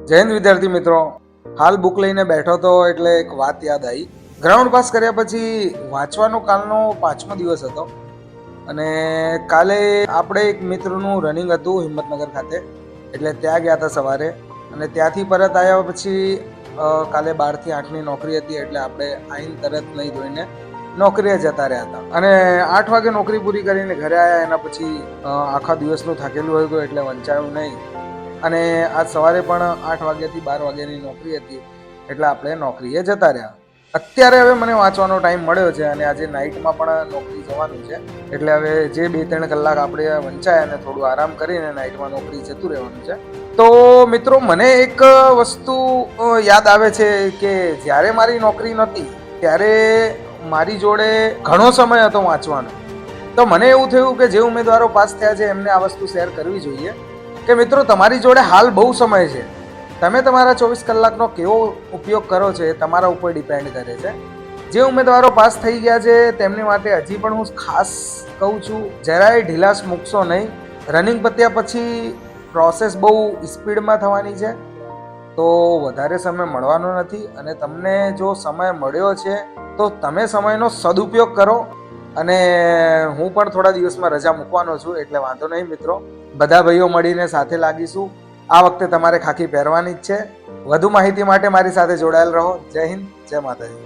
જય હિન્દ વિદ્યાર્થી મિત્રો, હાલ બુક લઈને બેઠો તો એટલે એક વાત યાદ આવી. ગ્રાઉન્ડ પાસ કર્યા પછી વાંચવાનો કાલનો 5મો દિવસ હતો અને કાલે આપણે એક મિત્રનું રનિંગ હતું હિંમતનગર ખાતે, એટલે ત્યાં ગયા હતા સવારે અને ત્યાંથી પરત આવ્યા પછી કાલે 12 થી 8ની નોકરી હતી, એટલે આપણે આવીને તરત નહીં ધોઈને નોકરીએ જતા રહ્યા હતા અને 8 વાગે નોકરી પૂરી કરીને ઘરે આવ્યા. એના પછી આખા દિવસનું થાકેલું હતું એટલે વંચાયું નહીં અને આજ સવારે પણ 8 વાગ્યાથી 12 વાગ્યાની નોકરી હતી એટલે આપણે નોકરીએ જતા રહ્યા. અત્યારે હવે મને વાંચવાનો ટાઈમ મળ્યો છે અને આજે નાઇટમાં પણ નોકરી જવાનું છે, એટલે હવે જે 2-3 કલાક આપણે વંચાય અને થોડું આરામ કરીને નાઇટમાં નોકરી જતું રહેવાનું છે. તો મિત્રો, મને એક વસ્તુ યાદ આવે છે કે જ્યારે મારી નોકરી નહોતી ત્યારે મારી જોડે ઘણો સમય હતો વાંચવાનો. તો મને એવું થયું કે જે ઉમેદવારો પાસ થયા છે એમને આ વસ્તુ શેર કરવી જોઈએ કે મિત્રો, તમારી જોડે હાલ બહુ સમય છે. તમે તમારા 24 કલાકનો કેવો ઉપયોગ કરો છો એ તમારા ઉપર ડિપેન્ડ કરે છે. જે ઉમેદવારો પાસ થઈ ગયા છે તેમની માટે હજી પણ હું ખાસ કહું છું, જરાય ઢીલાસ મૂકશો નહીં. રનિંગ પત્યા પછી પ્રોસેસ બહુ સ્પીડમાં થવાની છે, તો વધારે સમય મળવાનો નથી અને તમને જો સમય મળ્યો છે તો તમે સમયનો સદુપયોગ કરો. અને હું પણ થોડા દિવસમાં રજા મૂકવાનો છું, એટલે વાંધો નહીં મિત્રો, બધા ભાઈઓ મળીને સાથે લાગીશું. આ વખતે તમારે ખાખી પહેરવાની જ છે. વધુ માહિતી માટે મારી સાથે જોડાયેલ રહો. જય હિન્દ, જય માતાજી.